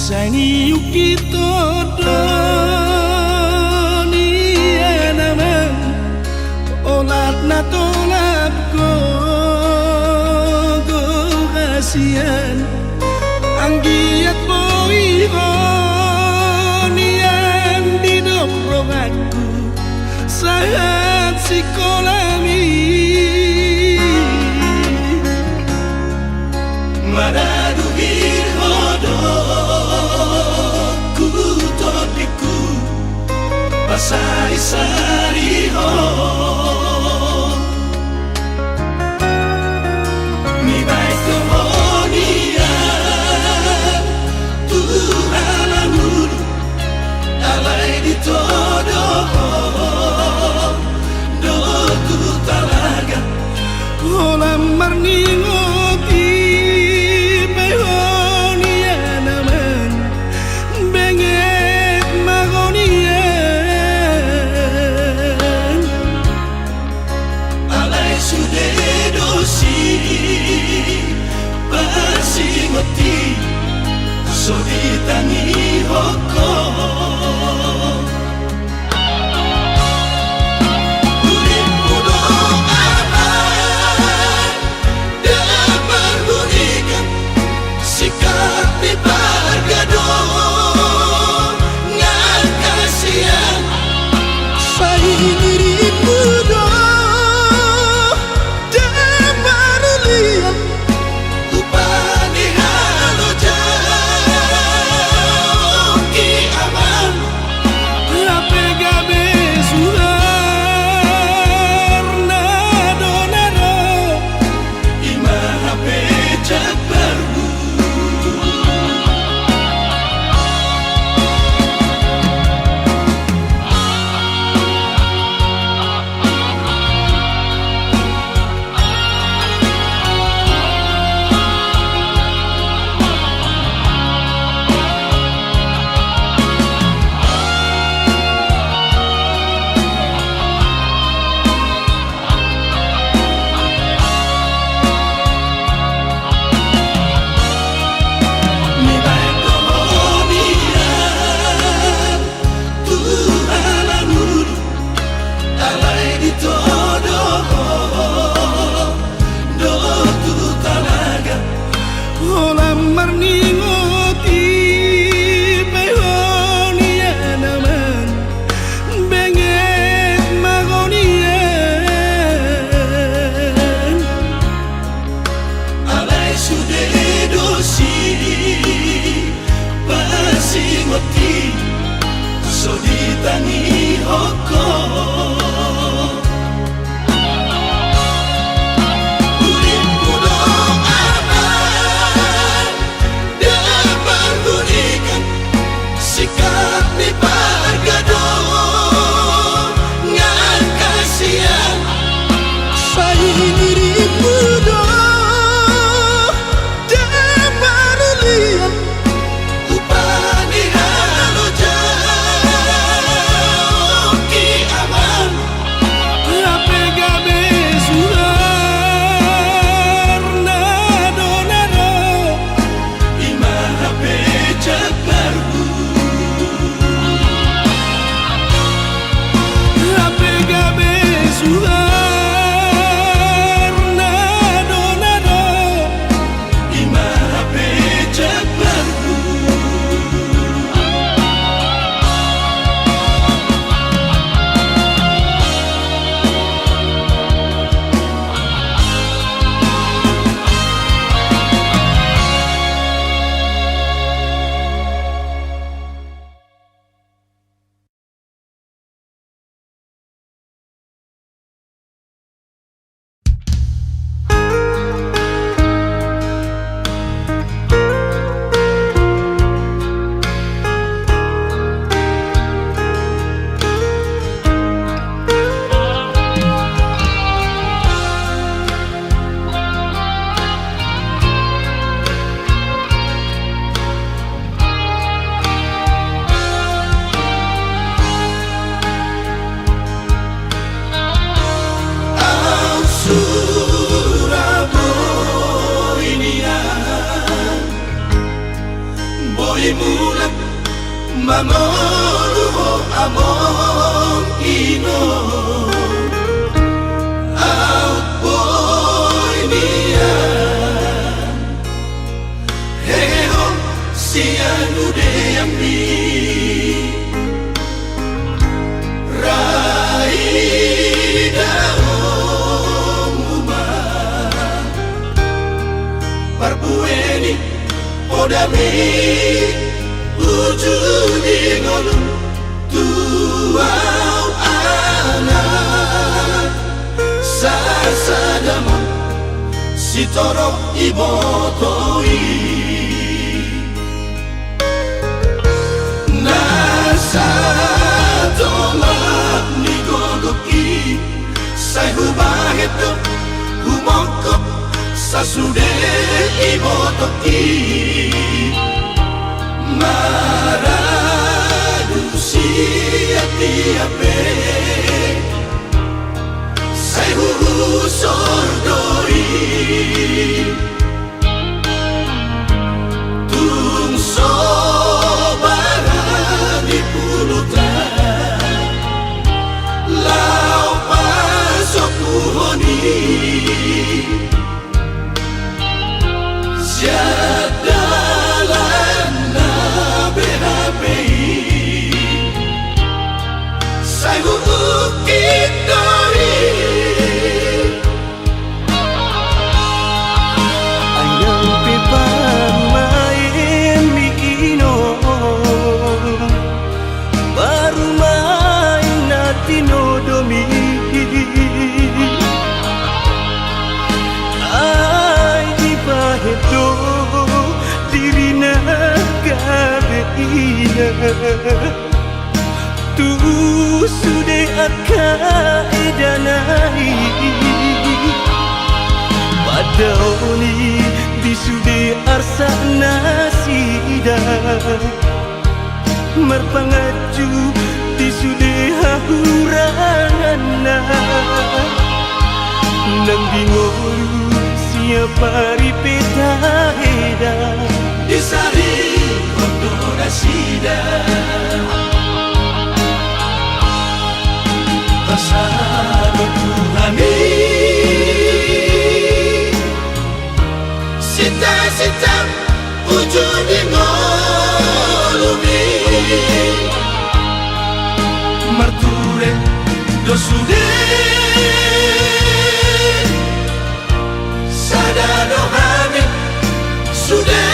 Sangi yuki todo ni enamang olat na tolap go kasihan anggiat boi nian di dobrong aku saat sikolami madadu hirhodo sari-sari ho mi baito monia Tuhan amur alai di todo do tu talaga olam marningoti behonia naman benget magonia Manoluho among ino out boy niya Heho siyan udeyambi Raida omuma Parbueni odami Ujudi ngolu tuau anak Sasadama sitoro ibotoi Nasa tolak nigogoki Sai hubaheto humongkop Sasude ibotoki Maradusi ati-ape Sai sordoi Tung sobarani pulutan Lau pasok puhoni Siadalan na BHPI Sai ukit dori Ayang pipamain mikino Baru main na tinodomi Ay di pahedo diri na gabeina Tu sude akaedanai Padaoni di sude arsa nasida Merpangaju di sude hahurana Nang bingolu siapa ripeta heda Disari Kondorasida Pasado Tuhani Sita-sita ujung di ngolumi Marture dosude Sadado hami sudah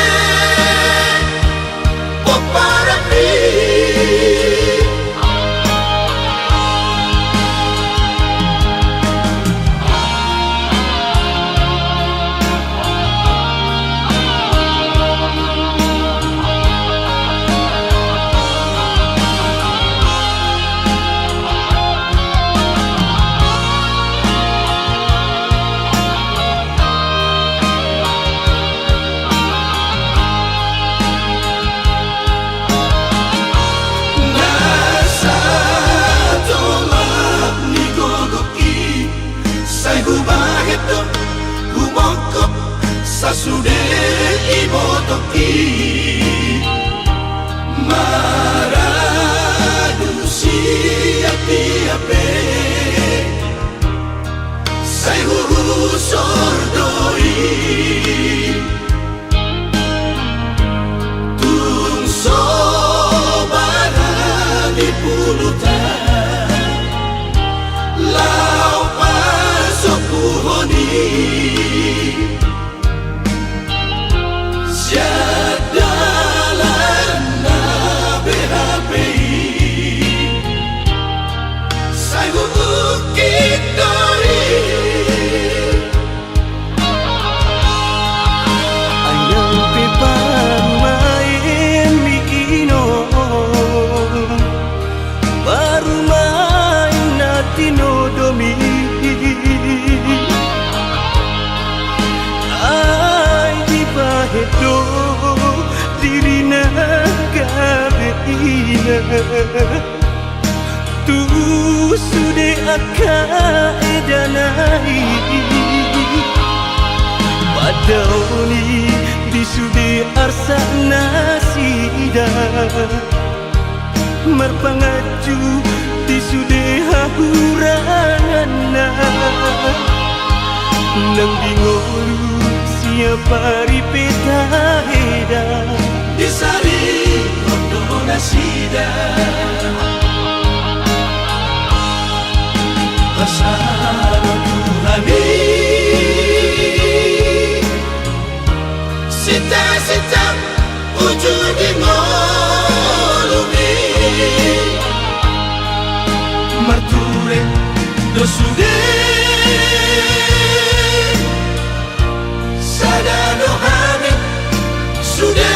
Poparapi Sasude ibotoki Maradusi ati-ape Sai sordoi Tung sobarani pulutan Lau pasok puhoni Siadalan na BHPI Sai ukit dori Ayang pipamain mikino Baru main na tinodomi Ay di pahedo diri na gabeina Tu sude akaedanai Padaoni di sude arsa nasida Merpangaju di sudeha hurangan nang dingolu siapa ripeta heda Disari Ondo nasida Bersama Tuhani Sita-sita ujung di ngolumi Marture dosude Sadano hami sude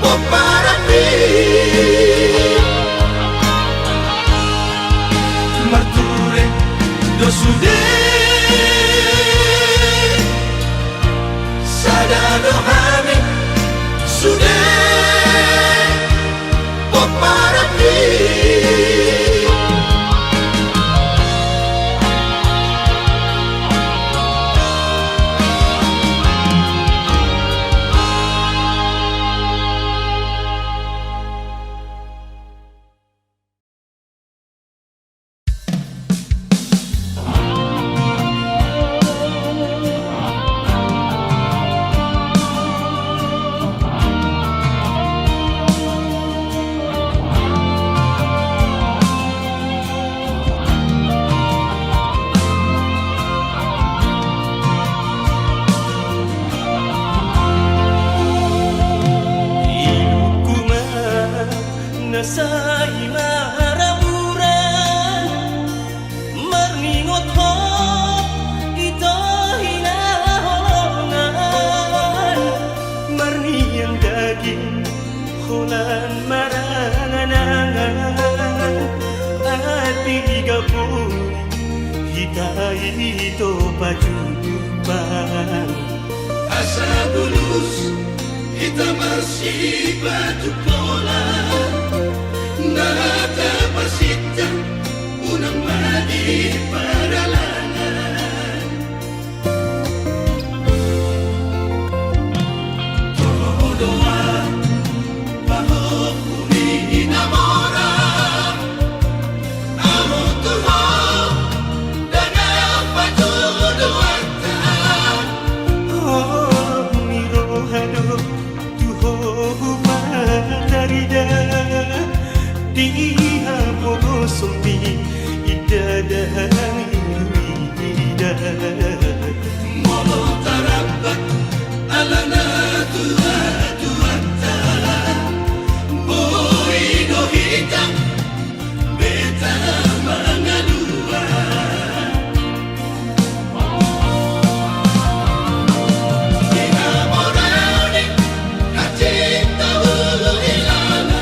Poparapi Marture dosude Sadano hami sude Poparapi Nasai maraburan Marningot ho ito hinahongan Marni yang daging Hulan maranganangan Ati igapun Hitai ito pajudupan Asa bulus kita masih batu pola Nada pasita unang madi paralangan Doa bahwa kuni namora Amo tuho dan apa tuduatan Oh mirohado tuho matarida Diha pogo sumpi idadang ida Molo tarabat alana tuata Boy do hitam beta mangalua Ina morani kacinta ulu ilana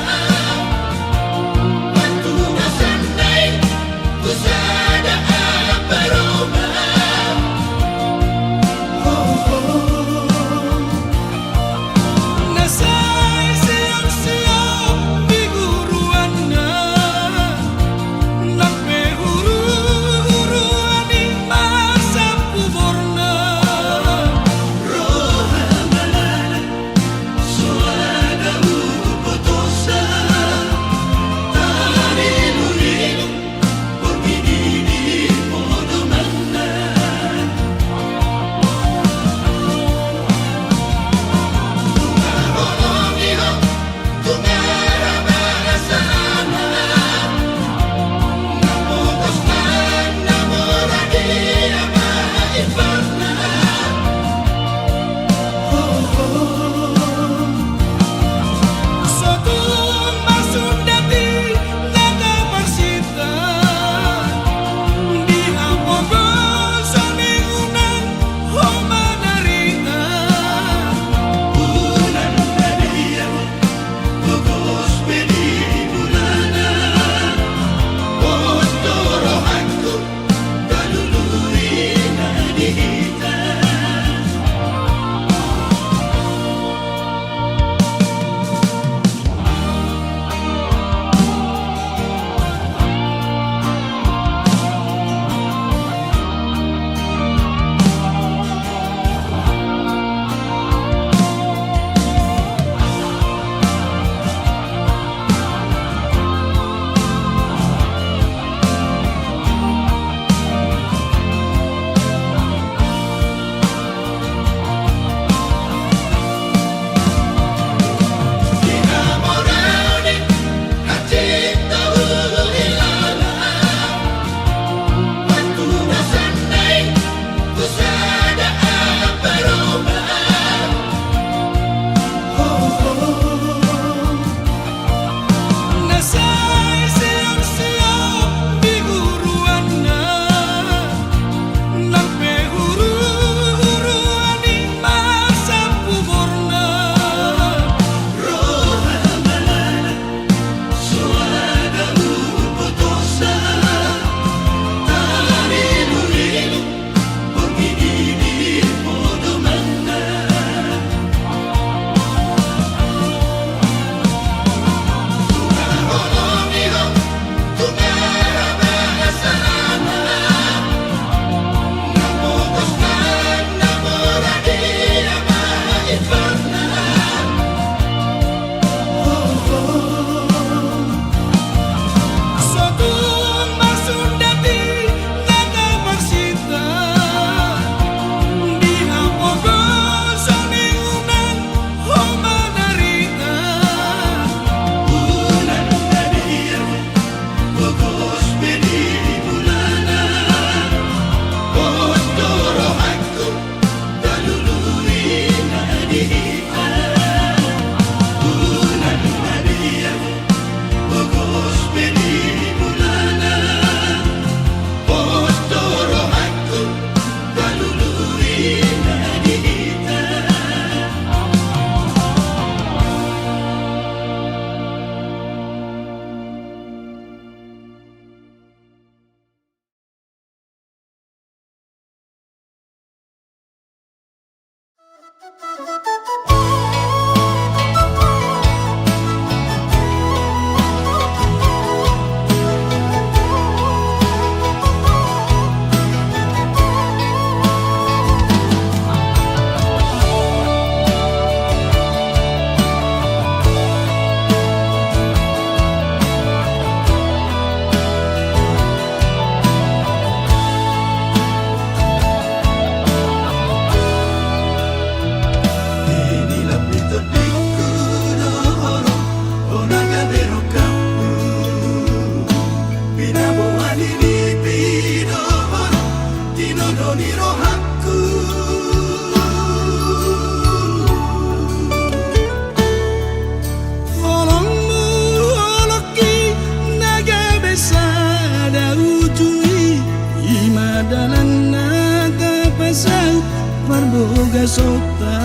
Marboga sota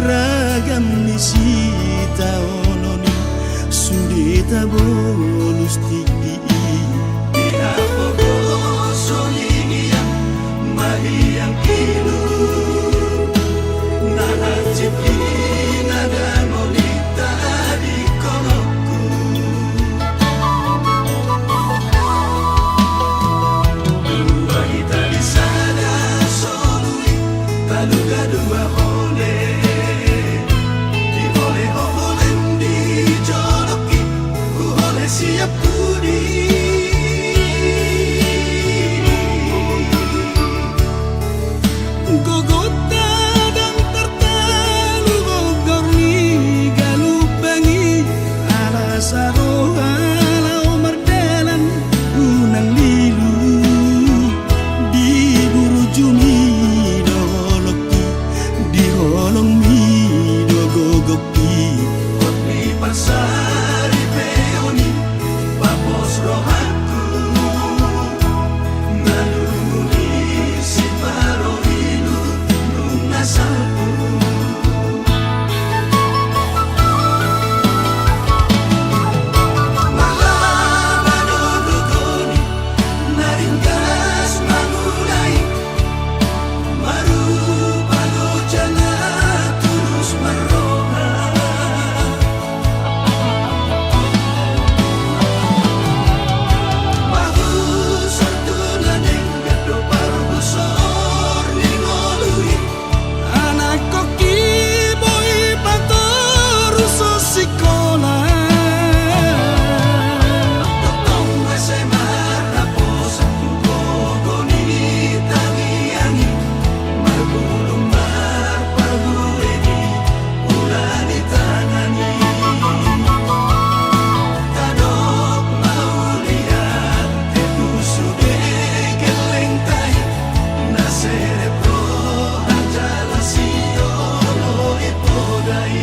ragam nisita ononi sudita bonus tigi Ina pogo solinia mahiyang ilu Nana cipi nada molita di kolokku Dua kita di sana solui Taluga dua ole Di ole ole di joloki Ku ole siap pudi Gogota dan tertalu gogorni galubangi ala saroha lau mardalan unang lilu di buru jumi doloki di holong mi do gogoki Otni pasari peoni Papos rohaku Naluni si parohilu Nungasaku Malabado dogoni Naringgas mangulai Marupado jana tulus maroha Mahusor tulaneng gado parusor ningolui anak koki boy patoru sosikola Totong SMA raposa Kogoni tangiangi Marbulung marpagueni Ulani tanani Tadok mauliat Tetusude geleng tai Na cerebro Anjala siolo ipodai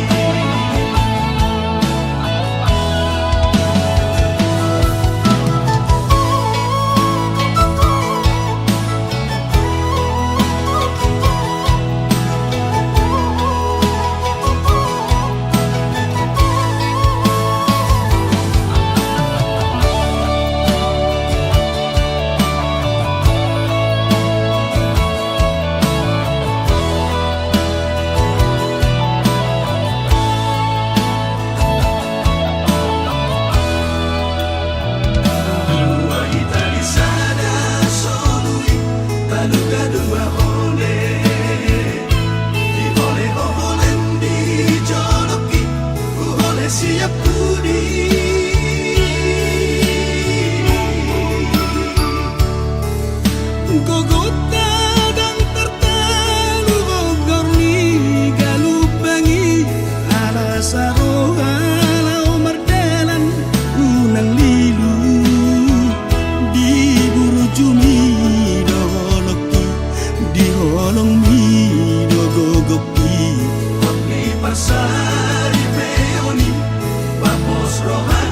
Dua kita di sana solui Taluga dua ole Di ole ole di joloki Ku ole siap pudi Gogota dan tertalu gogorni galubangi ala saroha lau mardalan unang lilu di buru jumi do holoki di holong mi do gogoki Otni pasari peoni Papos rohani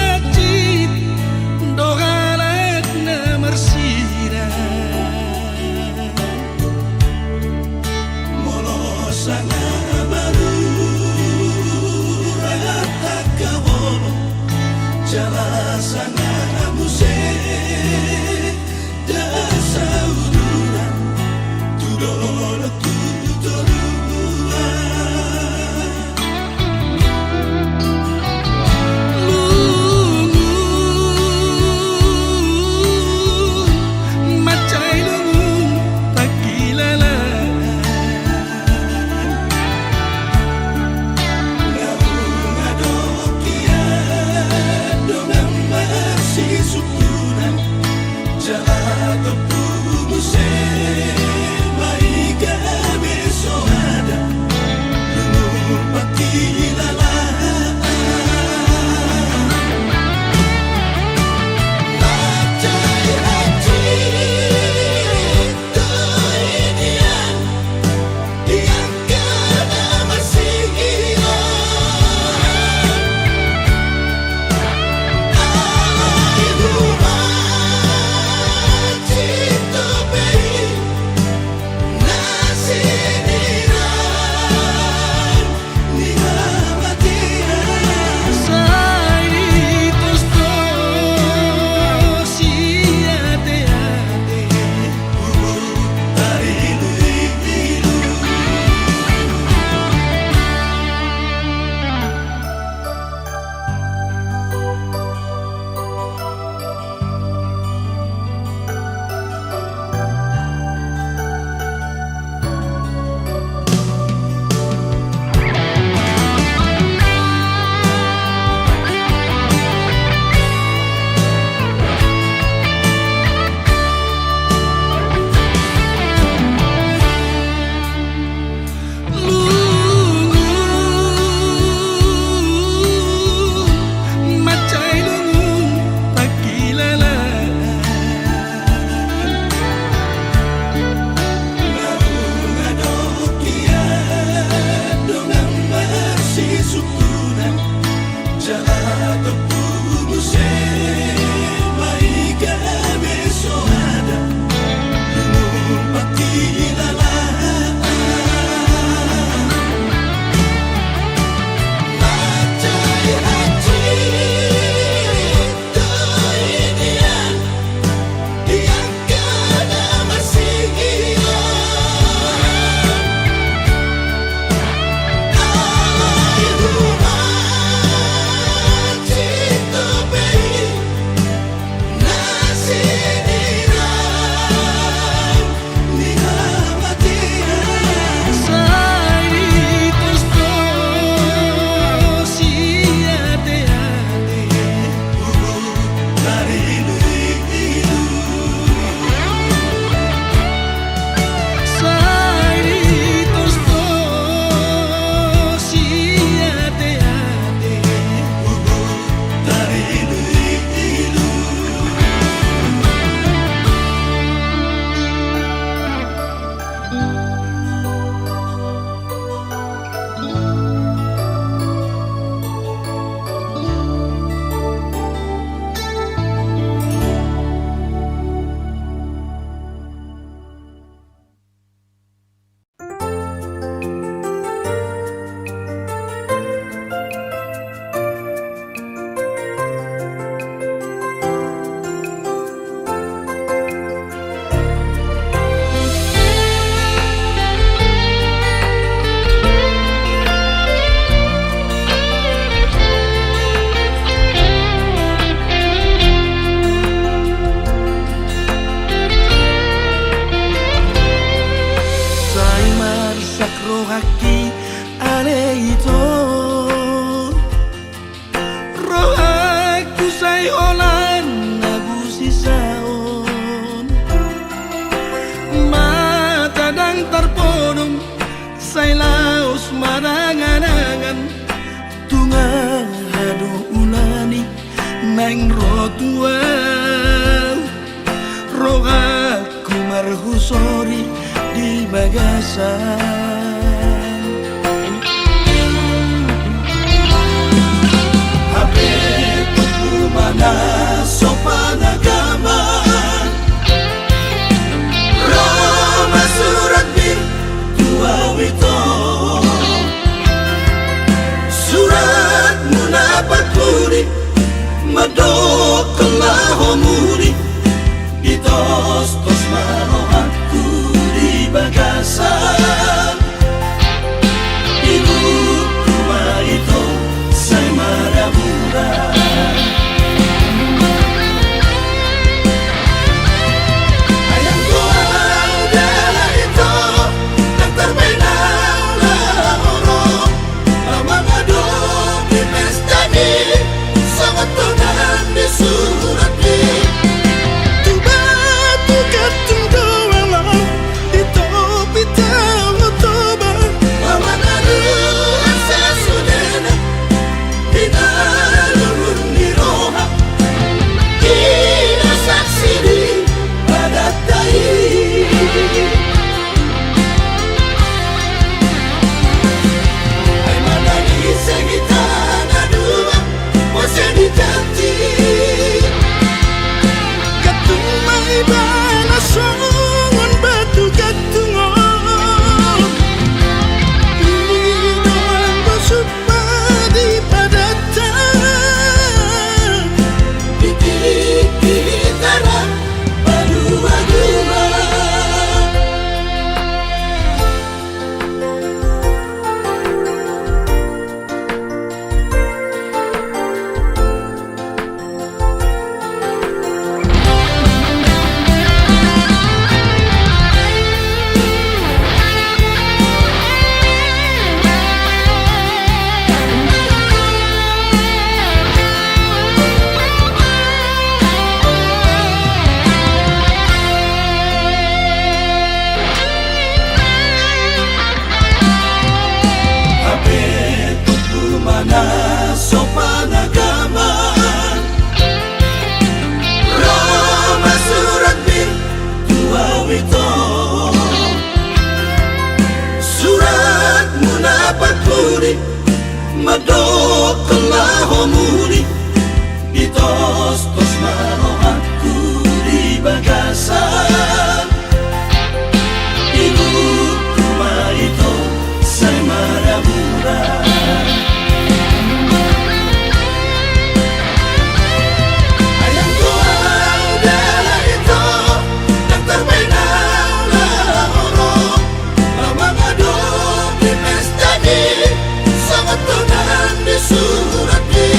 hajit dogalat na marsira Molosana baru ragat hakabolo jalasana muse dasaudura tudolo tudolua lungu macai lungu takilala ngadokia dongang masih sukunan jalato pumuse maiga besonada lungu pakilala macai haji toinian yang kena masih Saitos dos siate ate lungu macai lungu takilala ngadokia dongang masih sukunan jalato pumuse maiga besonada lungu pakilala macai haji toinian yang kena masih Saitos dos siate ate Saitos dos siate ate Sai marsak rohaki aleito rohaku sai olan nabusi saon mata dang terpodong sai laos marangan-angan tunga hadu ulani nang rotua rohaku marhusori di bagasan sopan agama Roma surat bir tua wito Surat munapat puri Madok kelahomuri Ditos-tos marohatku di bagasan Ibu rumah itu saya marabura Ayam tua udah itu Daftar mainan lah orang Lama ngaduk di pesta di Sangat tenang di surat di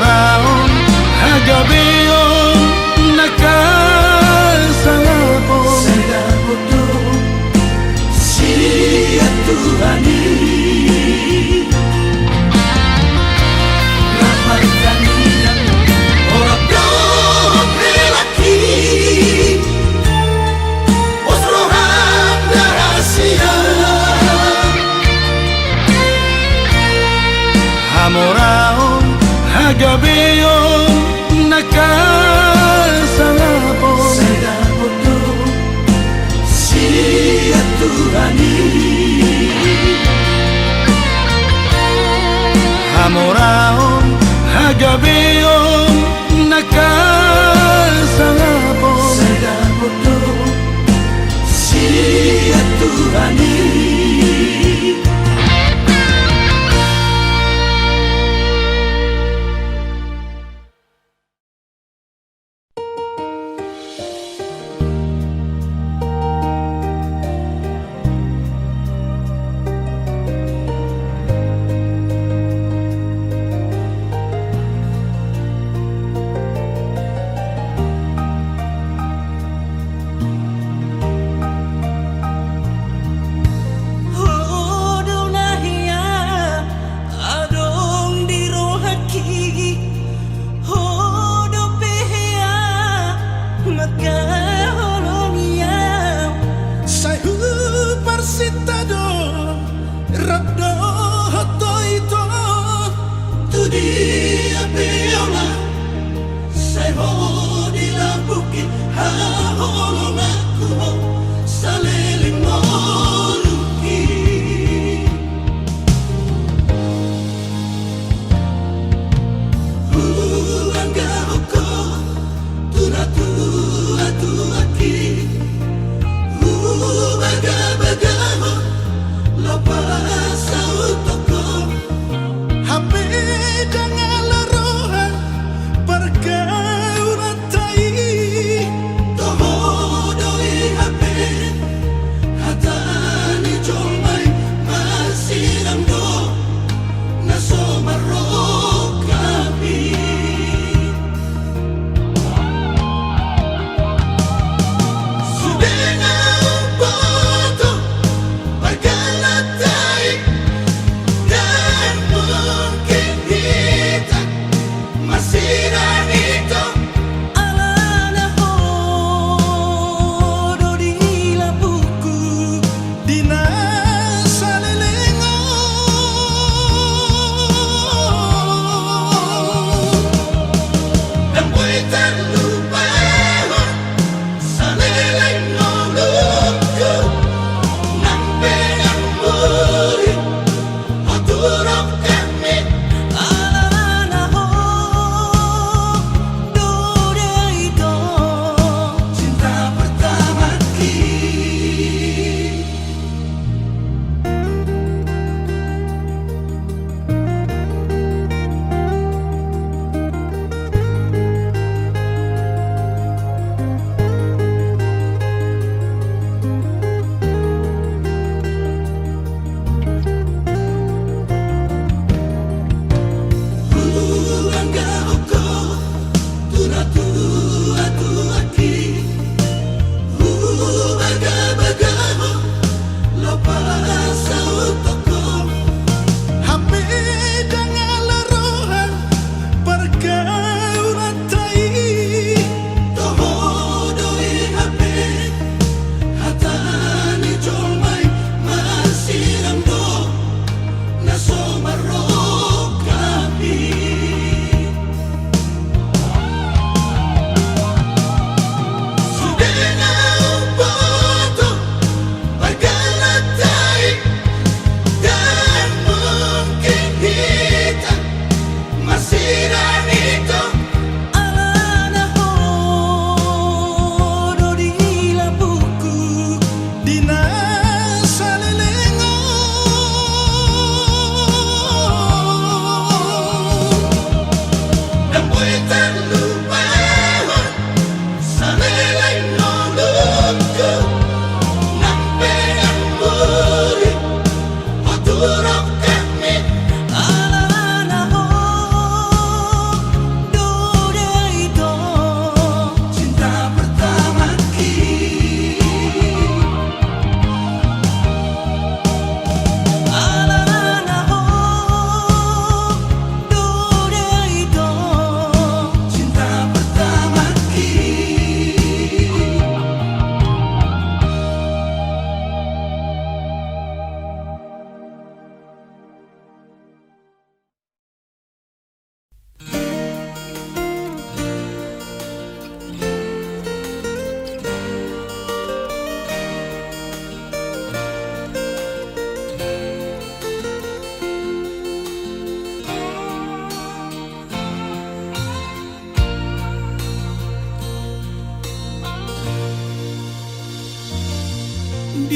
Hamoraon hagabeon nakasangapon Sagaboto siya Tuhani Ramai kaninang orang dobre laki Osrohan rahasia Hamoraon hagabeon nakasangapon Sagaboto siya Tuhani Hamoraon hagabeon nakasangapon Sagaboto siya Tuhani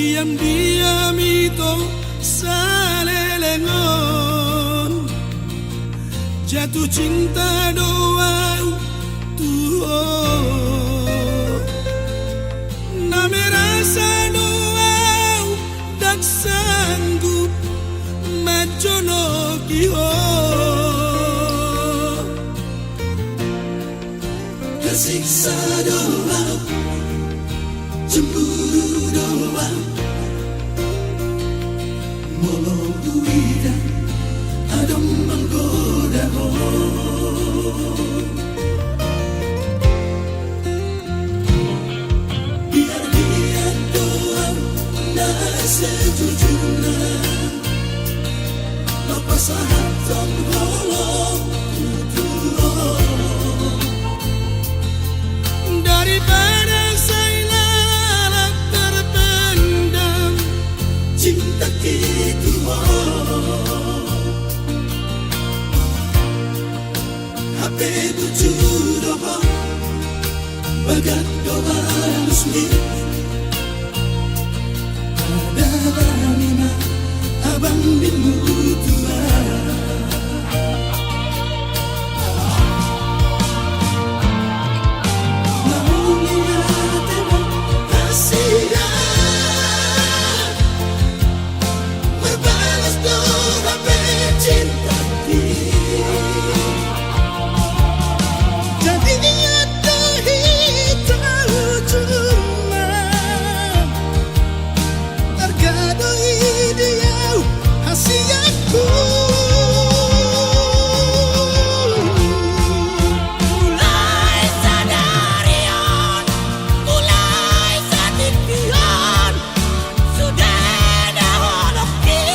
diam-diam itu salelengon, jatuh cinta doang tuh, name rasa doang dak sanggup majono kiho, kesiksa doang, cemburu doang, molo duida adem menggoda biar dia doang nah sejujurnya lepas hatong holong daripada saya lalap terpendam cinta gitu HP tujuh doa bagat doa musmi adalah nina abang binmu tua namun ingat emang kasihan membalas doa cinta jadi dia tahu cuma tergado dia hasiaku mulai sadarian mulai satipian sudah daholokin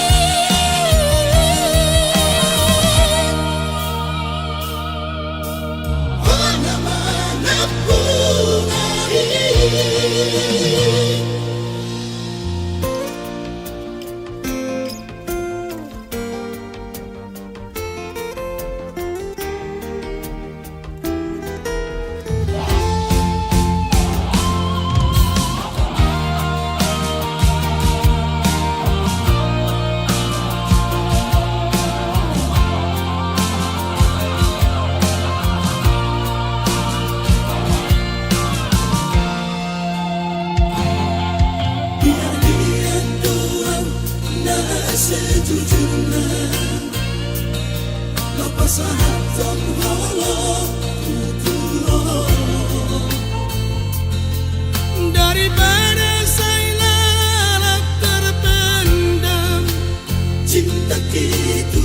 mana pun biar dia doang nah sejujurnya lepas hatong holong daripada saya lalap terpendam cinta gitu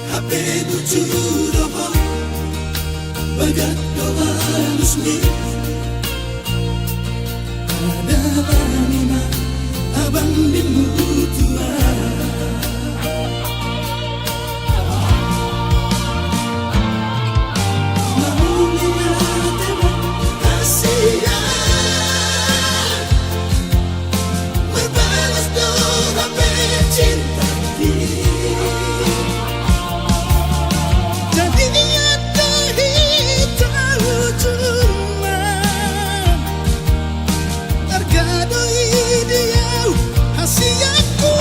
HP tujuh doa bagat doa musmi adalah nina abang binmu tua namun ingat emang kasihan membalas doa cinta jadi dia tahu cuma tergado dia hasiaku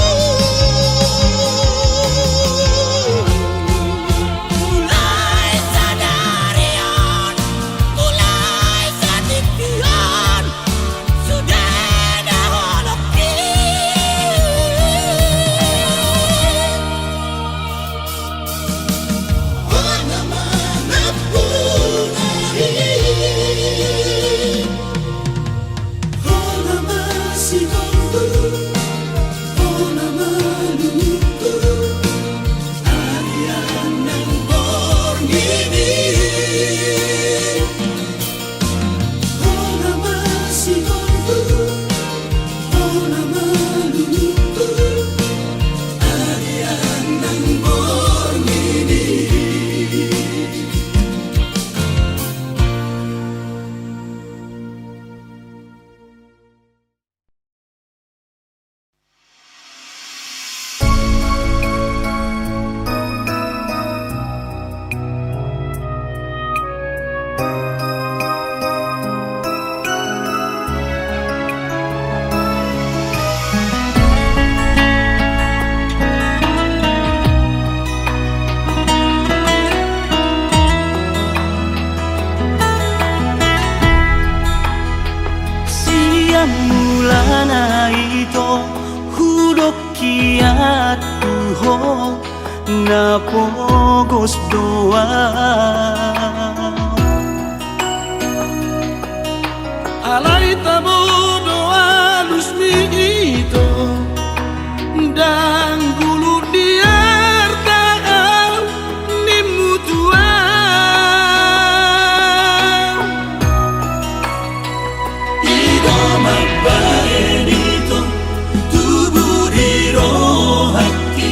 tuho na pogos doa Alay tabo doa lusmi ito dan gulu diar taal ni mutua Ido mabaenito tubuh di rohaki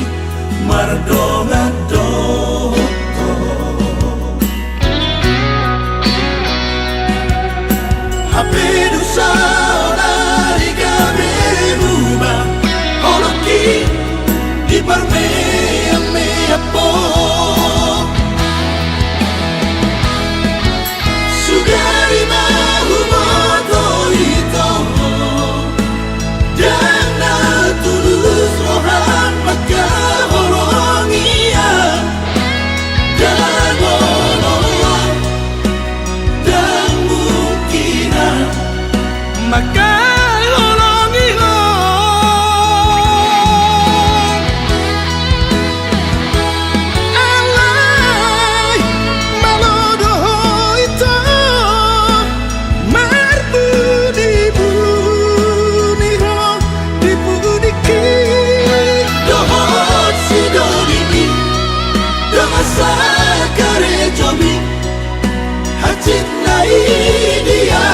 mardonga doto Hapedu saudari gabe buba Holoki di parmea mea po Sugari mahu moto ito Dana tulus rohan maka horongia Dan nolong dan mungkinan maka holongi ho Alay malodo ito marbu di buni ho di buni ki Dohot si dodimi Dangasa kare jomi Hacit na idia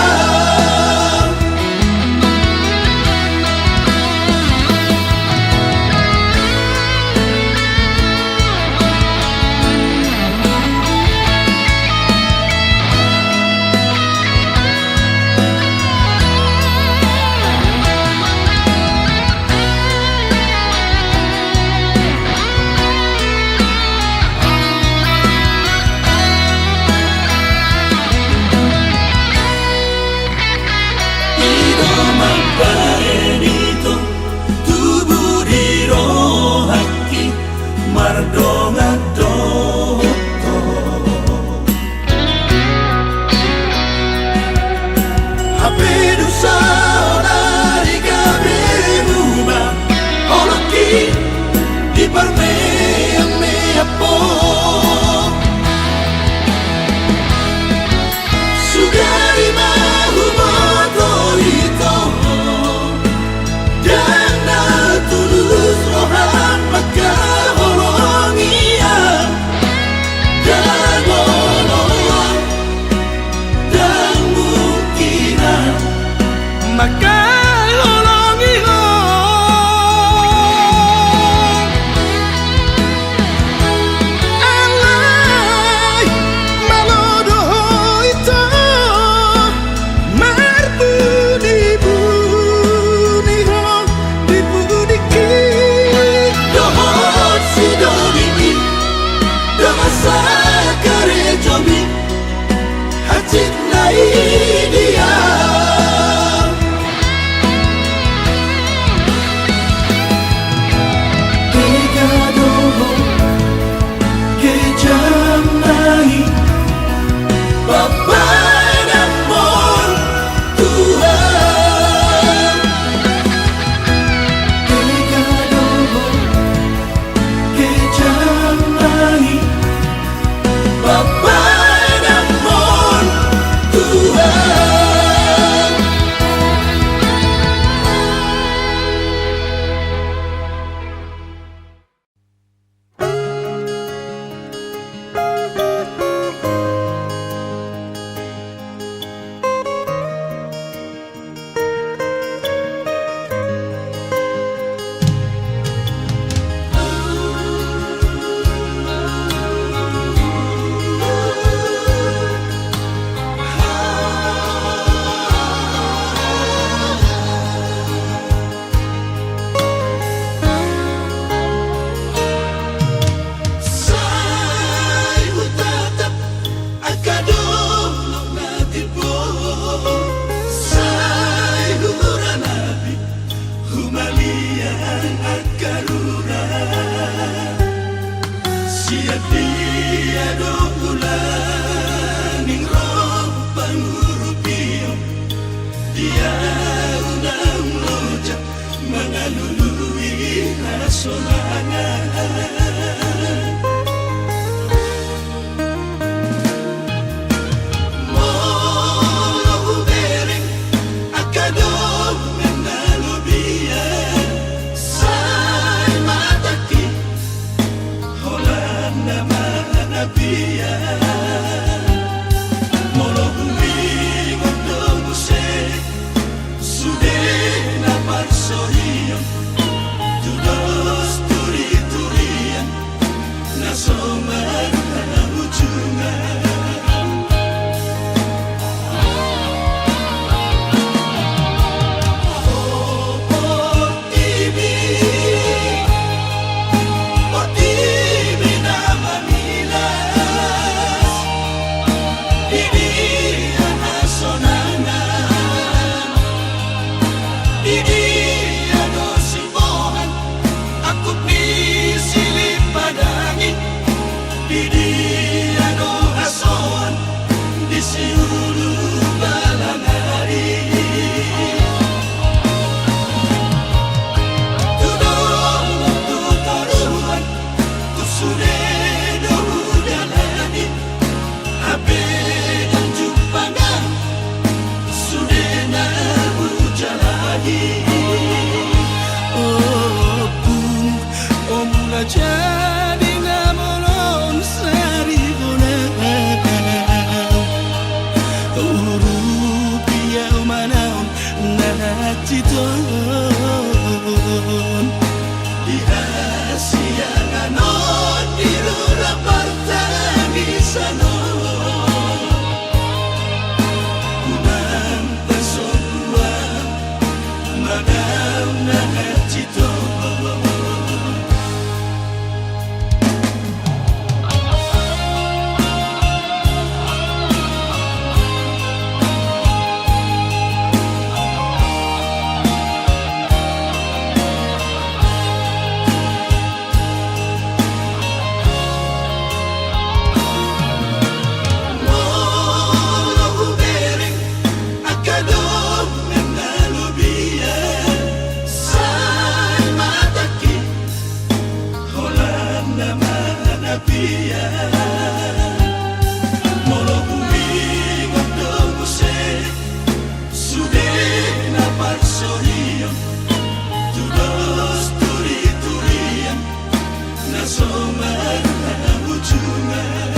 Ido mabaenito tubuh di rohaki mardonga doto Hapedu saudari gabe buba Holoki di parmea mea po Sugari mahu moto ito Dana tulus rohan maka horongia Dan nolong dan mungkinan maka holongi ho Alay malodo ito marbu di buni ho di buni ki Dohot si dodimi Dangasa kare jomi Hacit na idia Tega doho Kejam nahi Bapak dan mon Tuhan Tega doho Kejam nahi Bapak dan mon Tuhan Sai hutatap akadong natipo Sai humuranabi humalian akarura Siap dia dokulan ning roh pangurupio Dia unang loja mengalului sonangan Molo ubereng akadong mengalubian Say mataki holan naman nabiyan Molo humingon dogusek sudah napar sohiyon Tudos turi-turian nasomar na ujungan jadi namolon saribunang Urupia umanaon naciton Dihasianganon dirura partangisanon Unang pasokuan magaw na naciton Molo humingon dogusek sudah napar sohiyon Tudos turi-turian nasomar na ujungan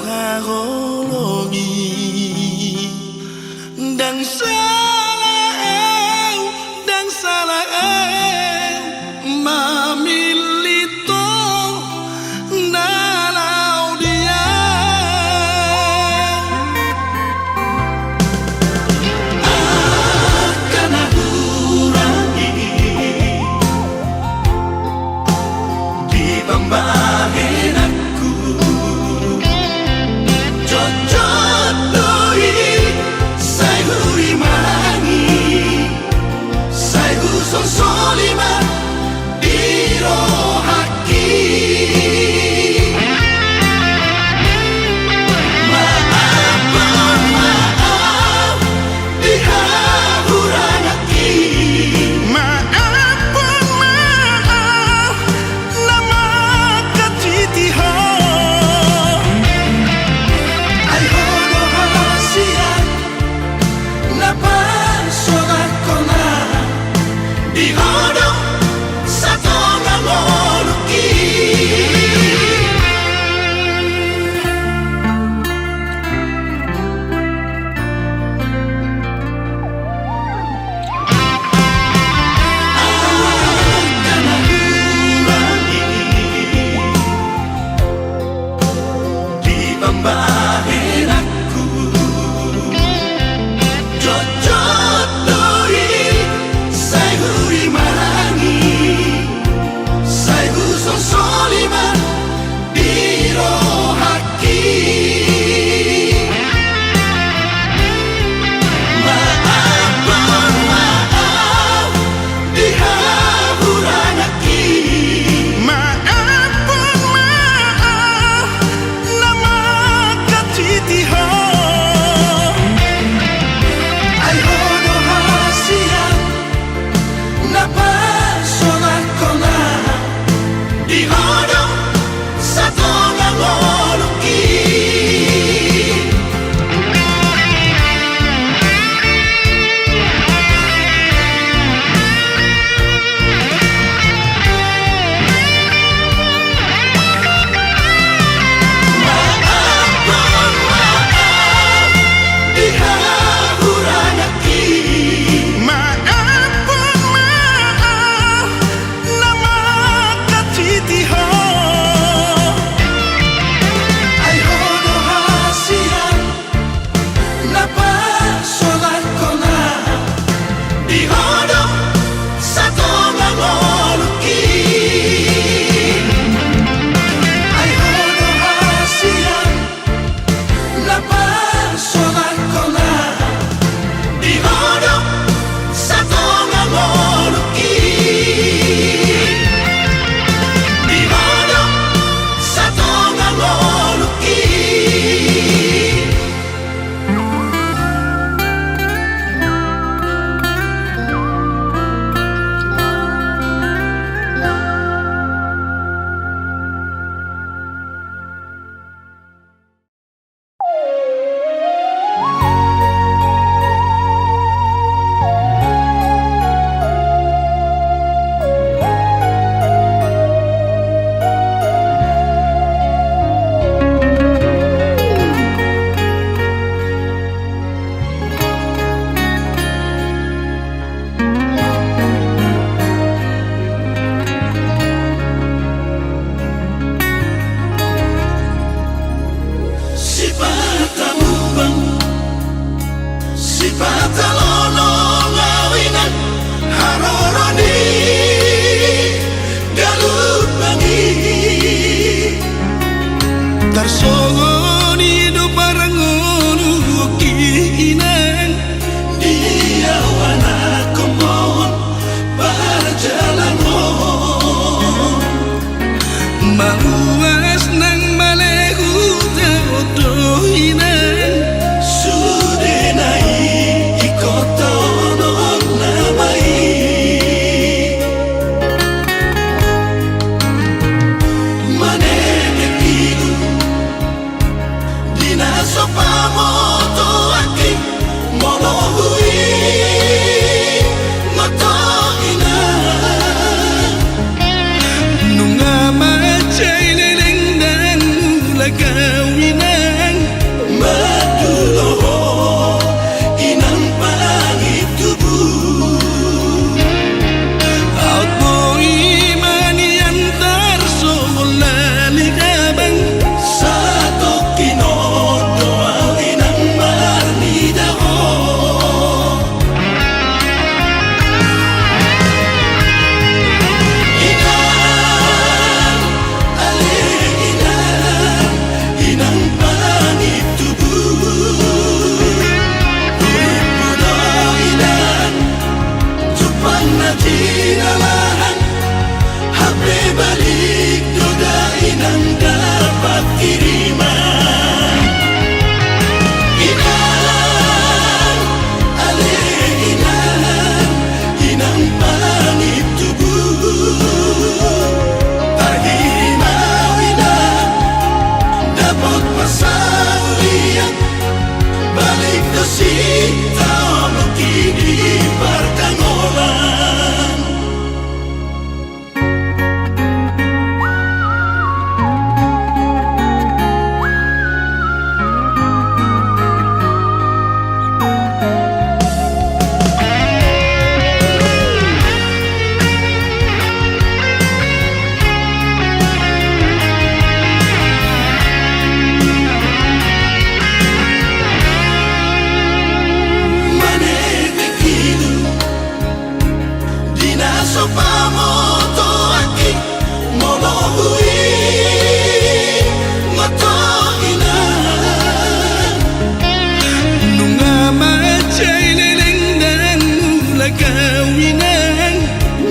harologi dan salah mamilito nalau dia akan aku kurangi di pembagian aku cocok doi saya huri mangi saya huson solima iro haki maaf dihahurang hati maaf nama katitiho ay hodo hasia napasorak ko na di hodo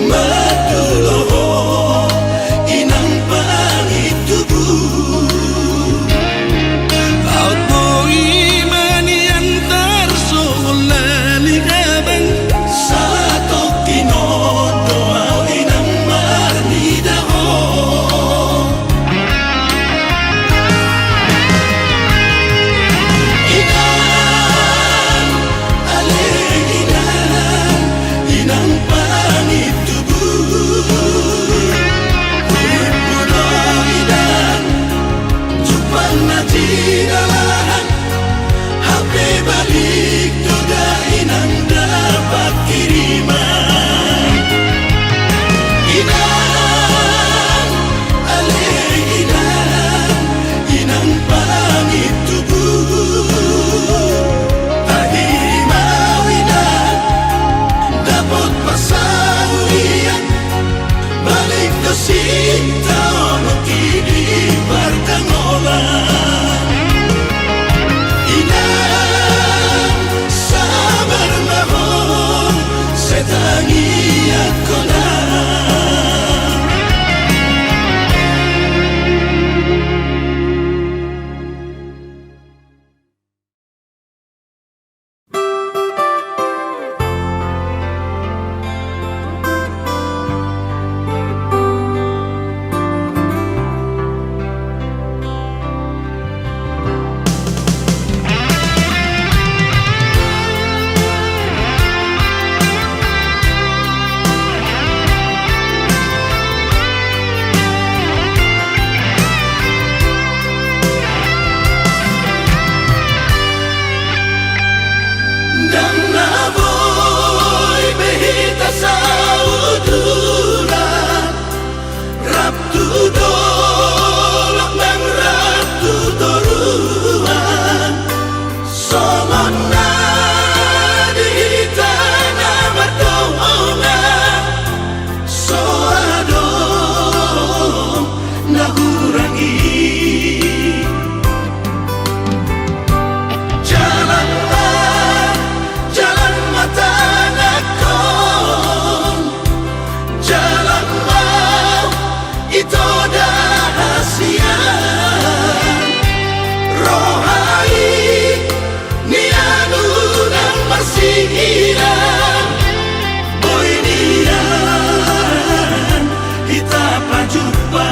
Maduloho inang pangitubu Auto imani antar solani abang Sato tinodo au inang marnidaho Inang ale inang pangitubu Puno inang Jupang na tinalahan HP balik dodain ang dapat kiriman Inang ale inang pangitubu Tahimaw inang dapat pasahulian Balik do sinta ono kini partangolan Inang sabar mahon setangi ako na Dan naboy behita sa udulan Raptu dolak ng raptu doruan Somon na dihita na matulungan So adong nahurangi Jalan mata nakon Jalan mau itu dahasian Rohai nianu nang marsihiran Boy nian kita pajumpa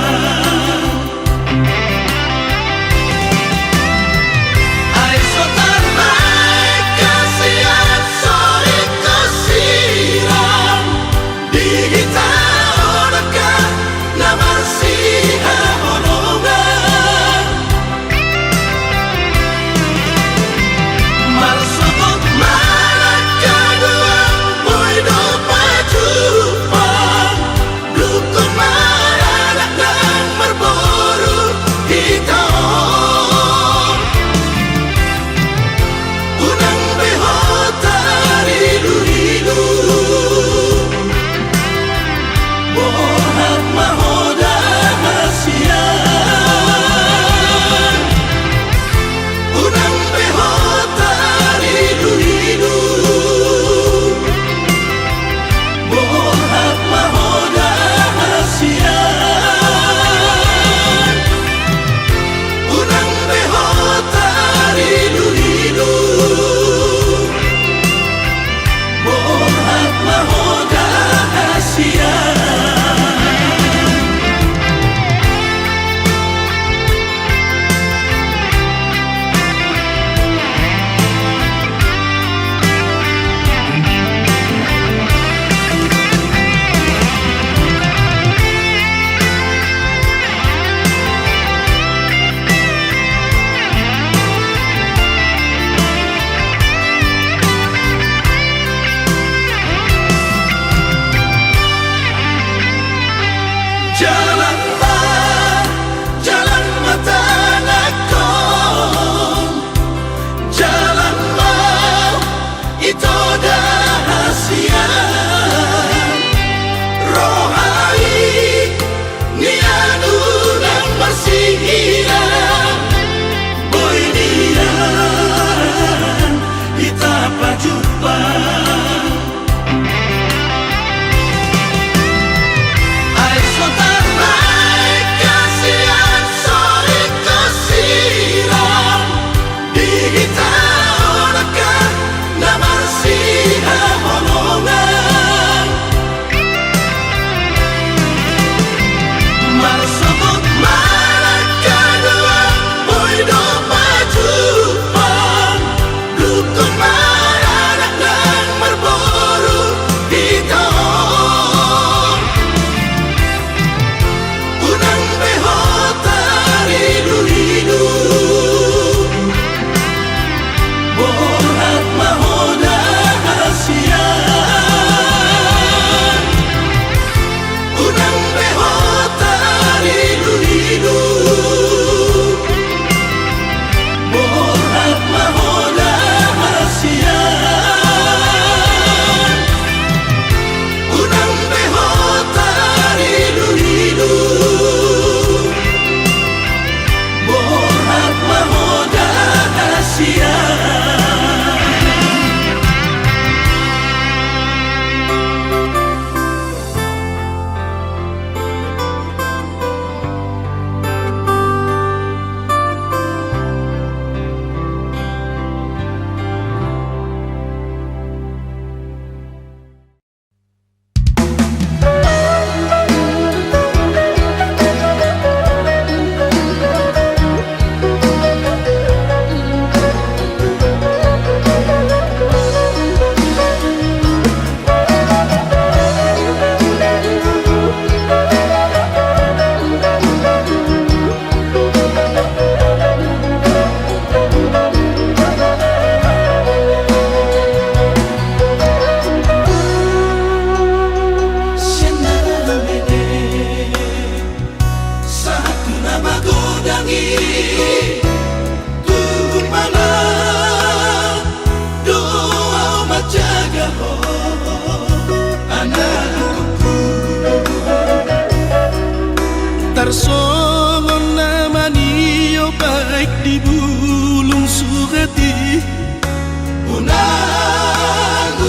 Ay sotan may kasihan sorry kasiran Di kita orang ka na marsiha honongan Marsubok manak kadua boy do pajupan Dukun maranak nang marboru hitaon Unang behotari rilu Bohat mahoda hasian Unang behotari rilu Bohat mahoda hasian Unang behotari rilu Bohat mahoda hasian Jalan mata nakon Jalan mau itu dahasian Rohai nianu nang marsihiran Boy nian kita pajumpa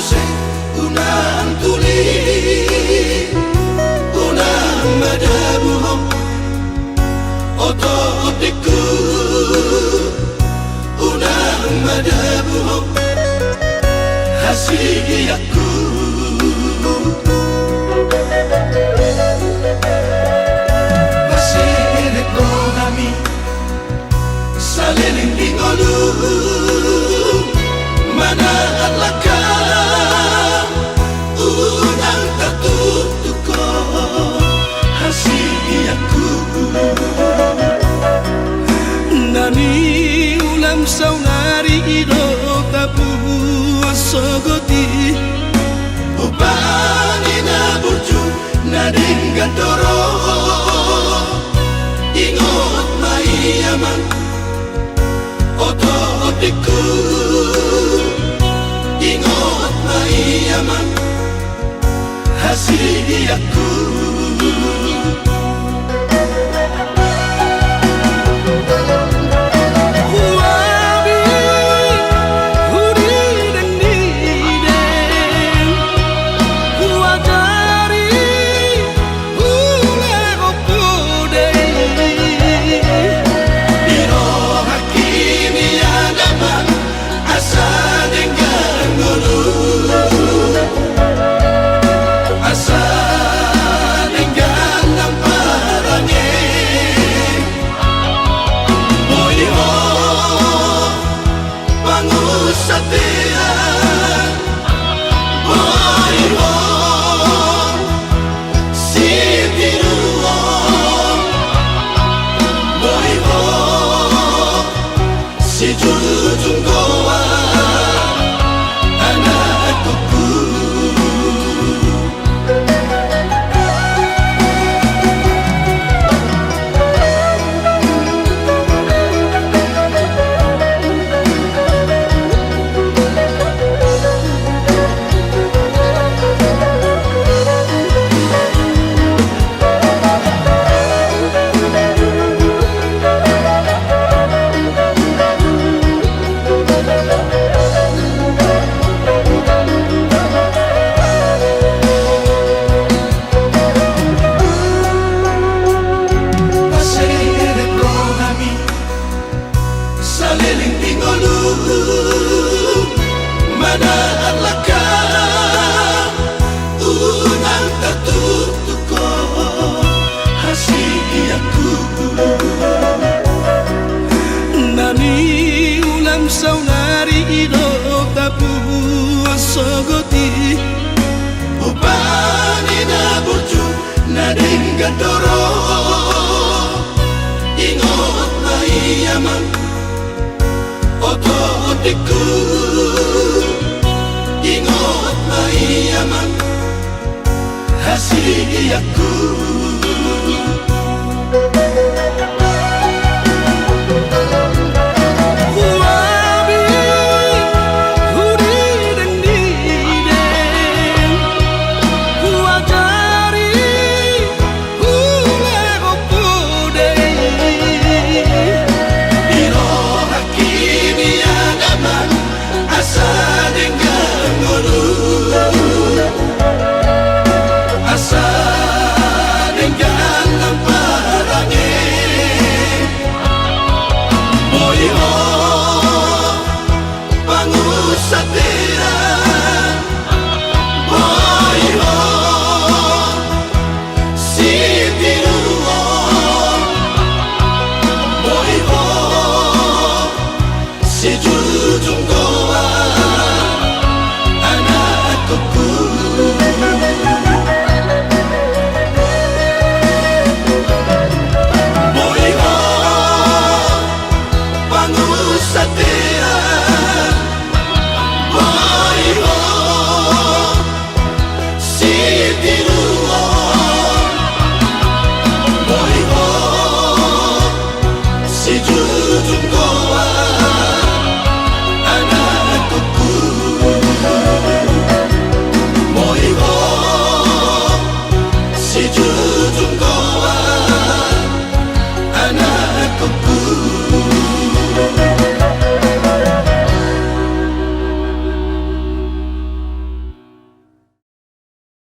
se unang tuli unang madabuhom oto otiku unang madabuhom hasiyaku Masirip ko kami sa lilinding olu Manaat laka unang katutuk ko hasiyaku Nani ulam saunari ido tapu sogoti Upani na burju na dinggandoro Ingot maiyaman Oto otiku Ingot maiyaman Hasiyaku Manaat laka unang katutuk ko hasiyaku Nani ulam saunari ido tapu sogoti Upani na burju na dinggandoro Ingot maiyaman Oto otiku Ingot maiyaman Hasiyaku